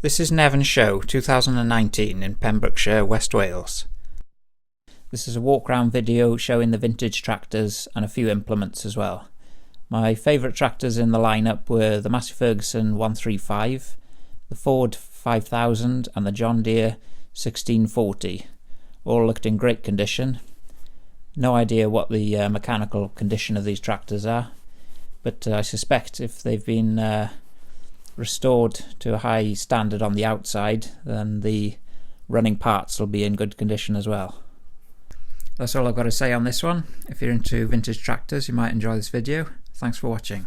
This is Nevern Show 2019 in Pembrokeshire, West Wales. This is a walk round video showing the vintage tractors and a few implements as well. My favourite tractors in the lineup were the Massey Ferguson 135, the Ford 5000 and the John Deere 1640. All looked in great condition. No idea what the mechanical condition of these tractors are, but I suspect if they've been restored to a high standard on the outside, then the running parts will be in good condition as well. That's all I've got to say on this one. If you're into vintage tractors, you might enjoy this video. Thanks for watching.